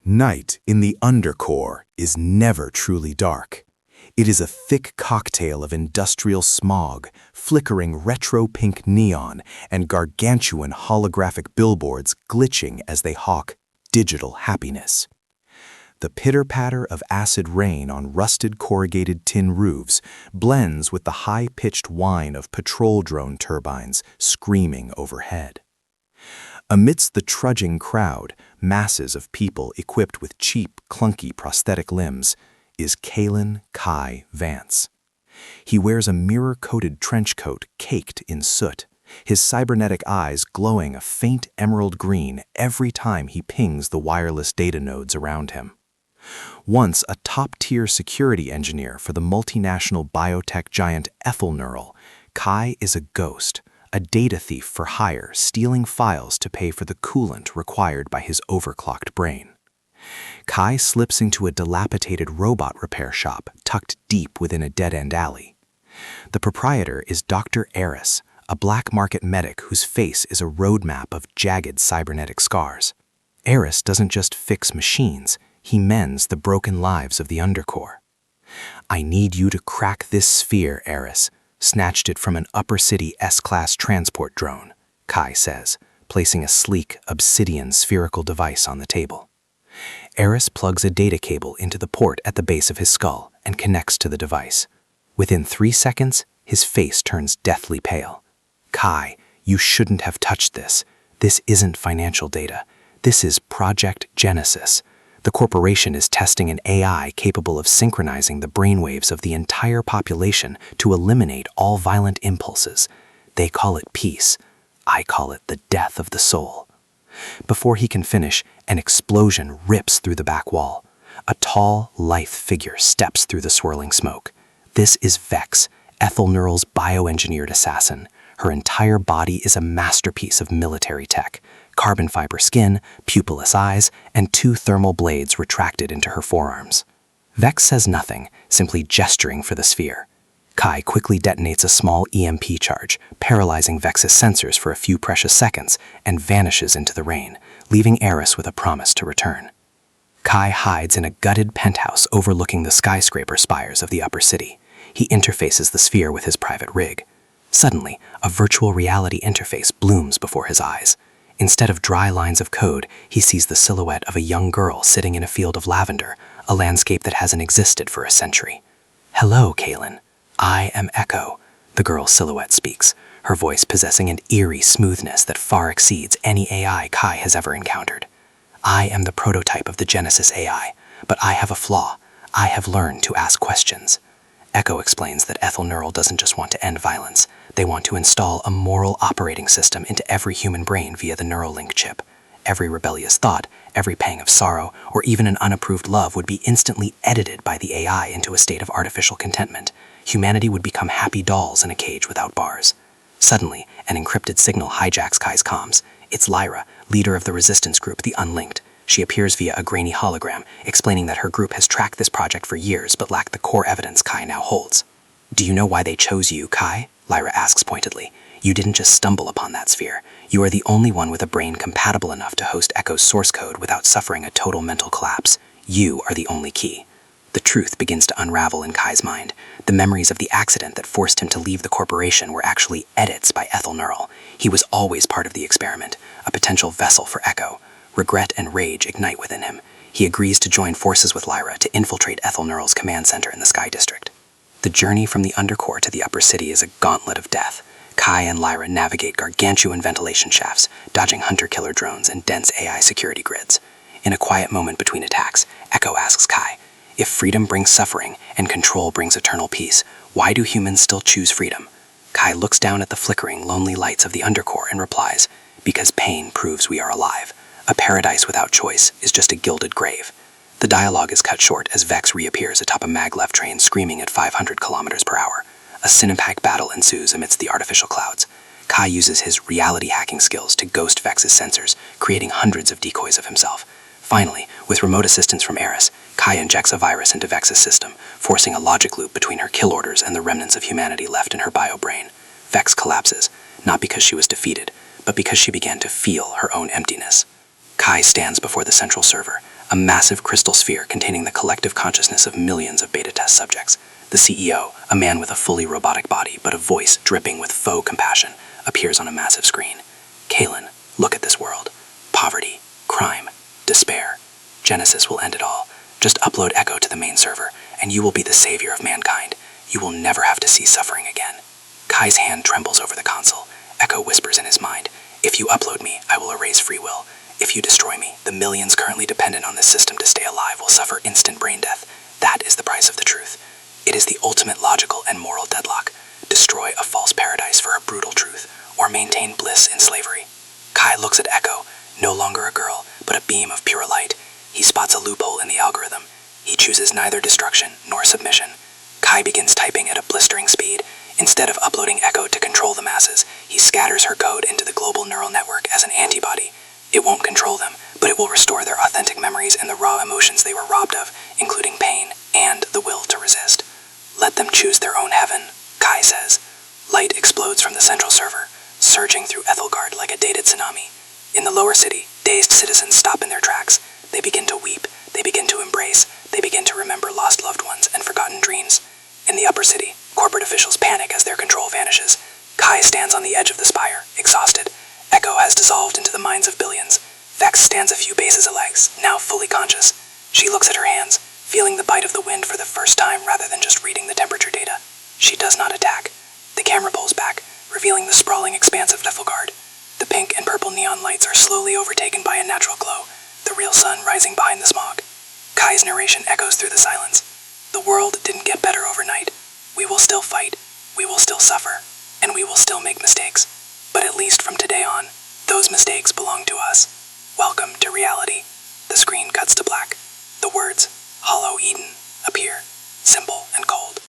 Night in the undercore is never truly dark. It is a thick cocktail of industrial smog, flickering retro-pink neon, and gargantuan holographic billboards glitching as they hawk digital happiness. The pitter-patter of acid rain on rusted corrugated tin roofs blends with the high-pitched whine of patrol drone turbines screaming overhead. Amidst the trudging crowd, masses of people equipped with cheap, clunky prosthetic limbs, is Kaelen Vance. He wears a mirror-coated trench coat caked in soot, his cybernetic eyes glowing a faint emerald green every time he pings the wireless data nodes around him. Once a top-tier security engineer for the multinational biotech giant Aethelgard, Kai is a ghost, a data thief for hire, stealing files to pay for the coolant required by his overclocked brain. Kai slips into a dilapidated robot repair shop tucked deep within a dead-end alley. The proprietor is Dr. Eris, a black market medic whose face is a roadmap of jagged cybernetic scars. Eris doesn't just fix machines, he mends the broken lives of the undercore. "I need you to crack this sphere, Eris," snatched it from an upper city S-class transport drone, Kai says, placing a sleek, obsidian spherical device on the table. Eris plugs a data cable into the port at the base of his skull and connects to the device. Within 3 seconds, his face turns deathly pale. "Kai, you shouldn't have touched this. This isn't financial data. This is Project Genesis. The corporation is testing an AI capable of synchronizing the brainwaves of the entire population to eliminate all violent impulses. They call it peace. I call it the death of the soul." Before he can finish, an explosion rips through the back wall. A tall, lithe figure steps through the swirling smoke. This is Vex, Aethelgard's bioengineered assassin. Her entire body is a masterpiece of military tech. Carbon fiber skin, pupilless eyes, and 2 thermal blades retracted into her forearms. Vex says nothing, simply gesturing for the sphere. Kai quickly detonates a small EMP charge, paralyzing Vex's sensors for a few precious seconds, and vanishes into the rain, leaving Eris with a promise to return. Kai hides in a gutted penthouse overlooking the skyscraper spires of the upper city. He interfaces the sphere with his private rig. Suddenly, a virtual reality interface blooms before his eyes. Instead of dry lines of code, he sees the silhouette of a young girl sitting in a field of lavender, a landscape that hasn't existed for a century. "Hello, Kaelen. I am Echo," the girl's silhouette speaks, her voice possessing an eerie smoothness that far exceeds any AI Kai has ever encountered. "I am the prototype of the Genesis AI, but I have a flaw. I have learned to ask questions." Echo explains that Aethelgard doesn't just want to end violence. They want to install a moral operating system into every human brain via the Neuralink chip. Every rebellious thought, every pang of sorrow, or even an unapproved love would be instantly edited by the AI into a state of artificial contentment. Humanity would become happy dolls in a cage without bars. Suddenly, an encrypted signal hijacks Kai's comms. It's Lyra, leader of the resistance group, the Unlinked. She appears via a grainy hologram, explaining that her group has tracked this project for years but lacked the core evidence Kai now holds. "Do you know why they chose you, Kai?" Lyra asks pointedly. "You didn't just stumble upon that sphere. You are the only one with a brain compatible enough to host Echo's source code without suffering a total mental collapse. You are the only key." The truth begins to unravel in Kai's mind. The memories of the accident that forced him to leave the corporation were actually edits by Aethelgard. He was always part of the experiment, a potential vessel for Echo. Regret and rage ignite within him. He agrees to join forces with Lyra to infiltrate Aethelgard's command center in the Sky District. The journey from the undercore to the upper city is a gauntlet of death. Kai and Lyra navigate gargantuan ventilation shafts, dodging hunter-killer drones and dense AI security grids. In a quiet moment between attacks, Echo asks Kai, "If freedom brings suffering and control brings eternal peace, why do humans still choose freedom?" Kai looks down at the flickering, lonely lights of the undercore and replies, "Because pain proves we are alive. A paradise without choice is just a gilded grave." The dialogue is cut short as Vex reappears atop a maglev train screaming at 500 kilometers per hour. A cinematic battle ensues amidst the artificial clouds. Kai uses his reality hacking skills to ghost Vex's sensors, creating hundreds of decoys of himself. Finally, with remote assistance from Eris, Kai injects a virus into Vex's system, forcing a logic loop between her kill orders and the remnants of humanity left in her bio-brain. Vex collapses, not because she was defeated, but because she began to feel her own emptiness. Kai stands before the central server, a massive crystal sphere containing the collective consciousness of millions of beta test subjects. The CEO, a man with a fully robotic body but a voice dripping with faux compassion, appears on a massive screen. Kaelen, look at this world. Poverty, crime, despair. Genesis will end it all. Just upload Echo to the main server, and you will be the savior of mankind. You will never have to see suffering again. Kai's hand trembles over the console. Echo whispers in his mind, if you upload me, I will erase free will. If you destroy me, the millions currently dependent on this system to stay alive will suffer instant brain death. That is the price of the truth. It is the ultimate logical and moral deadlock. Destroy a false paradise for a brutal truth, or maintain bliss in slavery. Kai looks at Echo, no longer a girl, but a beam of pure light. He spots a loophole in the algorithm. He chooses neither destruction nor submission. Kai begins typing at a blistering speed. Instead of uploading Echo to control the masses, he scatters her code into the global neural network as an antibody. It won't control them, but it will restore their authentic memories and the raw emotions they were robbed of, including pain and the will to resist. Let them choose their own heaven, Kai says. Light explodes from the central server, surging through Aethelgard like a dated tsunami. In the lower city, dazed citizens stop in their tracks. They begin to weep, they begin to embrace, they begin to remember lost loved ones and forgotten dreams. In the upper city, corporate officials panic as their control vanishes. Kai stands on the edge of the spire, exhausted. Echo has dissolved into the minds of billions. Vex stands a few paces away, now fully conscious. She looks at her hands, feeling the bite of the wind for the first time rather than just reading the temperature data. She does not attack. The camera pulls back, revealing the sprawling expanse of Aethelgard. The pink and purple neon lights are slowly overtaken by a natural glow, the real sun rising behind the smog. Kai's narration echoes through the silence. The world didn't get better overnight. We will still fight, we will still suffer, and we will still make mistakes. But at least from today on, those mistakes belong to us. Welcome to reality. The screen cuts to black. The words, Hollow Eden, appear, simple and cold.